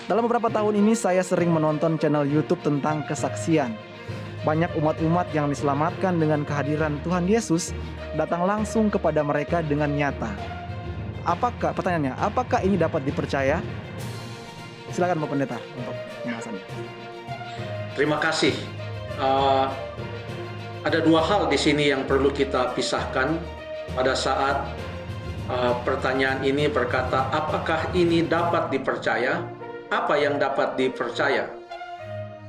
Dalam beberapa tahun ini saya sering menonton channel YouTube tentang kesaksian. Banyak umat-umat yang diselamatkan dengan kehadiran Tuhan Yesus datang langsung kepada mereka dengan nyata. Pertanyaannya, apakah ini dapat dipercaya? Silakan Pak Pendeta untuk pembahasannya. Terima kasih. Ada dua hal di sini yang perlu kita pisahkan pada saat pertanyaan ini berkata, apakah ini dapat dipercaya? Apa yang dapat dipercaya?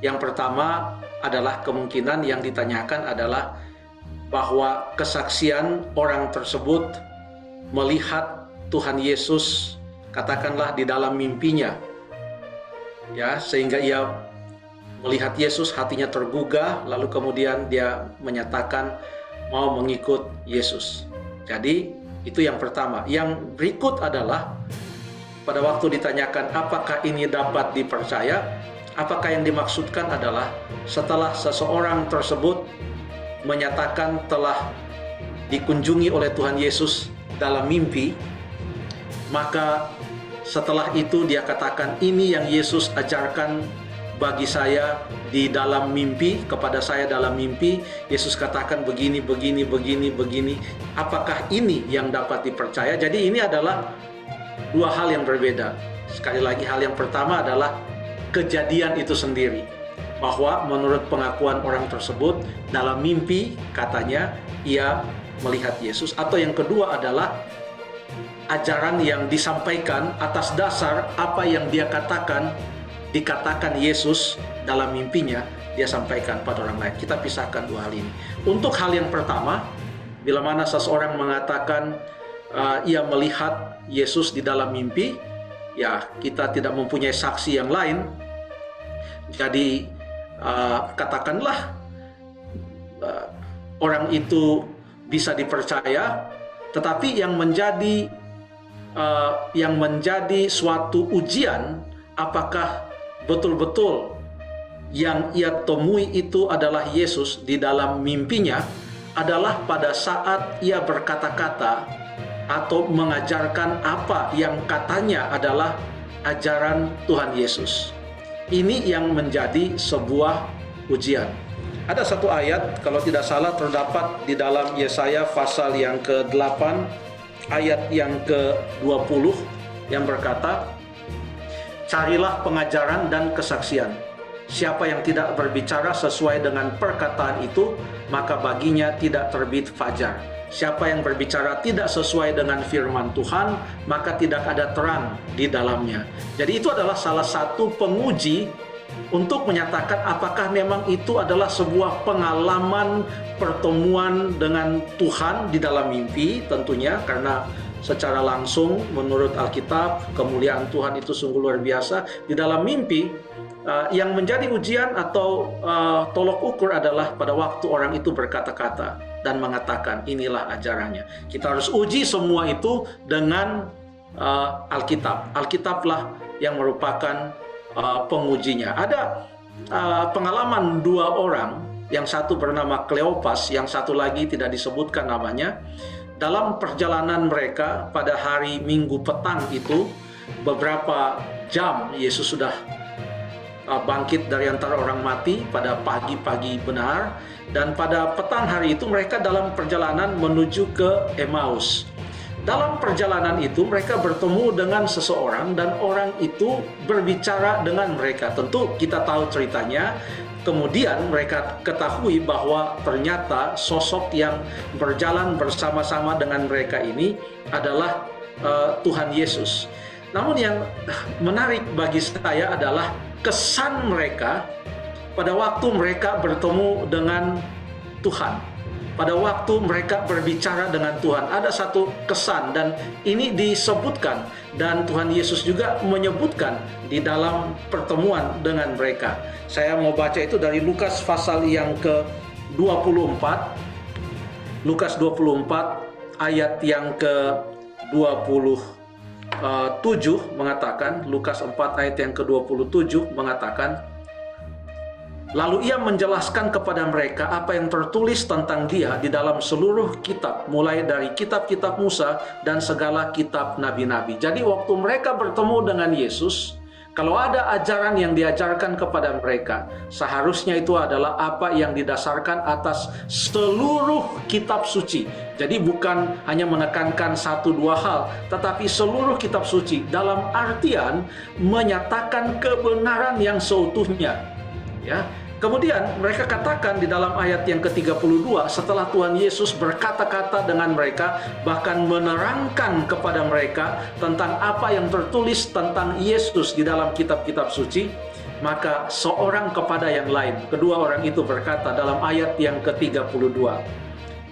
Yang pertama adalah kemungkinan yang ditanyakan adalah bahwa kesaksian orang tersebut melihat Tuhan Yesus, katakanlah di dalam mimpinya, ya, sehingga ia melihat Yesus, hatinya tergugah, lalu kemudian dia menyatakan mau mengikut Yesus. Jadi itu yang pertama. Yang berikut adalah pada waktu ditanyakan apakah ini dapat dipercaya, apakah yang dimaksudkan adalah setelah seseorang tersebut menyatakan telah dikunjungi oleh Tuhan Yesus dalam mimpi, maka setelah itu dia katakan, ini yang Yesus ajarkan bagi saya di dalam mimpi, kepada saya dalam mimpi, Yesus katakan begini, begini, begini, begini. Apakah ini yang dapat dipercaya? Jadi ini adalah dua hal yang berbeda. Sekali lagi, hal yang pertama adalah kejadian itu sendiri, bahwa menurut pengakuan orang tersebut dalam mimpi katanya ia melihat Yesus. Atau yang kedua adalah ajaran yang disampaikan atas dasar apa yang dia dikatakan Yesus dalam mimpinya, dia sampaikan pada orang lain. Kita pisahkan dua hal ini. Untuk hal yang pertama, bila mana seseorang mengatakan ia melihat Yesus di dalam mimpi, ya kita tidak mempunyai saksi yang lain. Jadi katakanlah orang itu bisa dipercaya, tetapi yang menjadi suatu ujian, apakah betul-betul yang ia temui itu adalah Yesus di dalam mimpinya, adalah pada saat ia berkata-kata atau mengajarkan apa yang katanya adalah ajaran Tuhan Yesus. Ini yang menjadi sebuah ujian. Ada satu ayat, kalau tidak salah terdapat di dalam Yesaya pasal yang ke-8, ayat yang ke-20, yang berkata, carilah pengajaran dan kesaksian. Siapa yang tidak berbicara sesuai dengan perkataan itu, maka baginya tidak terbit fajar. Siapa yang berbicara tidak sesuai dengan firman Tuhan, maka tidak ada terang di dalamnya. Jadi itu adalah salah satu penguji untuk menyatakan apakah memang itu adalah sebuah pengalaman pertemuan dengan Tuhan di dalam mimpi, tentunya karena secara langsung menurut Alkitab kemuliaan Tuhan itu sungguh luar biasa di dalam mimpi. Yang menjadi ujian atau tolok ukur adalah pada waktu orang itu berkata-kata dan mengatakan inilah ajarannya. Kita harus uji semua itu dengan Alkitab. Alkitablah yang merupakan pengujinya. Ada pengalaman dua orang, yang satu bernama Kleopas, yang satu lagi tidak disebutkan namanya. Dalam perjalanan mereka pada hari Minggu petang itu, beberapa jam Yesus sudah bangkit dari antara orang mati pada pagi-pagi benar, dan pada petang hari itu mereka dalam perjalanan menuju ke Emmaus. Dalam perjalanan itu mereka bertemu dengan seseorang dan orang itu berbicara dengan mereka. Tentu kita tahu ceritanya. Kemudian mereka ketahui bahwa ternyata sosok yang berjalan bersama-sama dengan mereka ini adalah Tuhan Yesus. Namun yang menarik bagi saya adalah kesan mereka pada waktu mereka bertemu dengan Tuhan. Pada waktu mereka berbicara dengan Tuhan, ada satu kesan, dan ini disebutkan, dan Tuhan Yesus juga menyebutkan di dalam pertemuan dengan mereka. Saya mau baca itu dari Lukas pasal yang ke-24. Lukas 24 ayat yang ke-27 mengatakan, Lukas 4 ayat yang ke-27 mengatakan, lalu ia menjelaskan kepada mereka apa yang tertulis tentang dia di dalam seluruh kitab, mulai dari kitab-kitab Musa dan segala kitab nabi-nabi. Jadi waktu mereka bertemu dengan Yesus, Kalau ada ajaran yang diajarkan kepada mereka, seharusnya itu adalah apa yang didasarkan atas seluruh kitab suci. Jadi bukan hanya menekankan satu dua hal, tetapi seluruh kitab suci dalam artian menyatakan kebenaran yang seutuhnya. Ya. Kemudian mereka katakan di dalam ayat yang ke-32, setelah Tuhan Yesus berkata-kata dengan mereka, bahkan menerangkan kepada mereka tentang apa yang tertulis tentang Yesus di dalam kitab-kitab suci, maka seorang kepada yang lain, kedua orang itu berkata dalam ayat yang ke-32,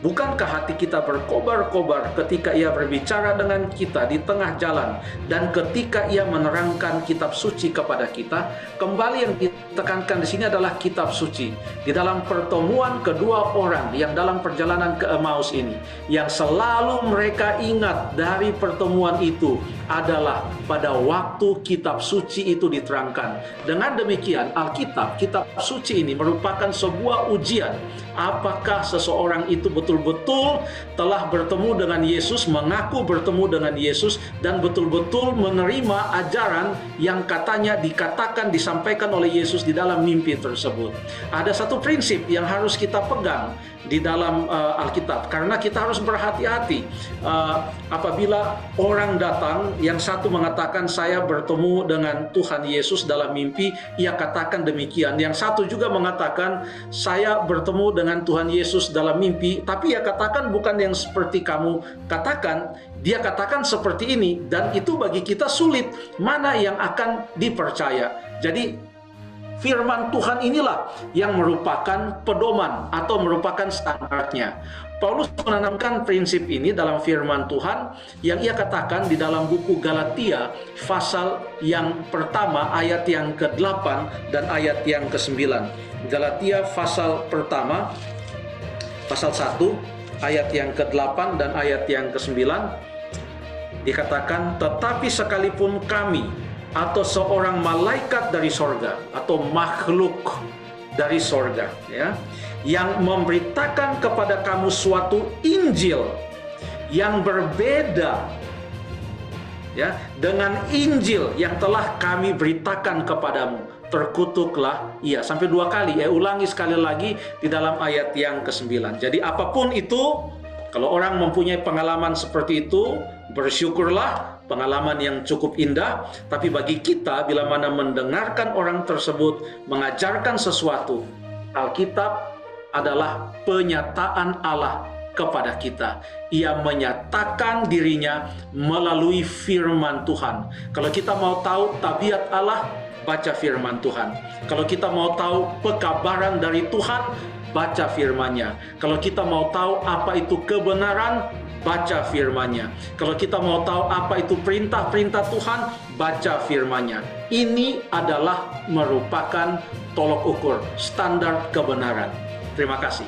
bukankah hati kita berkobar-kobar ketika ia berbicara dengan kita di tengah jalan dan ketika ia menerangkan kitab suci kepada kita? Kembali yang ditekankan di sini adalah kitab suci. Di dalam pertemuan kedua orang yang dalam perjalanan ke Emmaus ini, yang selalu mereka ingat dari pertemuan itu adalah pada waktu kitab suci itu diterangkan. Dengan demikian, Alkitab, kitab suci ini merupakan sebuah ujian. Apakah seseorang itu betul-betul telah bertemu dengan Yesus, mengaku bertemu dengan Yesus, dan betul-betul menerima ajaran yang katanya dikatakan, disampaikan oleh Yesus di dalam mimpi tersebut. Ada satu prinsip yang harus kita pegang di dalam Alkitab, karena kita harus berhati-hati apabila orang datang, yang satu mengatakan saya bertemu dengan Tuhan Yesus dalam mimpi, ia katakan demikian. Yang satu juga mengatakan saya bertemu dengan Tuhan Yesus dalam mimpi, tapi ia katakan bukan yang seperti kamu katakan, dia katakan seperti ini, dan itu bagi kita sulit mana yang akan dipercaya. Jadi firman Tuhan inilah yang merupakan pedoman atau merupakan standarnya. Paulus menanamkan prinsip ini dalam firman Tuhan yang ia katakan di dalam buku Galatia pasal yang pertama ayat yang ke-8 dan ayat yang ke-9. Galatia pasal pertama pasal 1 ayat yang ke-8 dan ayat yang ke-9 dikatakan, tetapi sekalipun kami atau seorang malaikat dari sorga atau makhluk dari sorga, ya, yang memberitakan kepada kamu suatu Injil yang berbeda, ya, dengan Injil yang telah kami beritakan kepadamu, terkutuklah ia. Sampai dua kali, ulangi sekali lagi di dalam ayat yang ke-9. Jadi apapun itu, kalau orang mempunyai pengalaman seperti itu, bersyukurlah, pengalaman yang cukup indah. Tapi bagi kita, bila mana mendengarkan orang tersebut mengajarkan sesuatu, Alkitab adalah penyataan Allah kepada kita. Ia menyatakan dirinya melalui firman Tuhan. Kalau kita mau tahu tabiat Allah, baca firman Tuhan. Kalau kita mau tahu pekabaran dari Tuhan, baca firman-Nya. Kalau kita mau tahu apa itu kebenaran, baca firman-Nya. Kalau kita mau tahu apa itu perintah-perintah Tuhan, baca firman-Nya. Ini adalah merupakan tolok ukur, standar kebenaran. Terima kasih.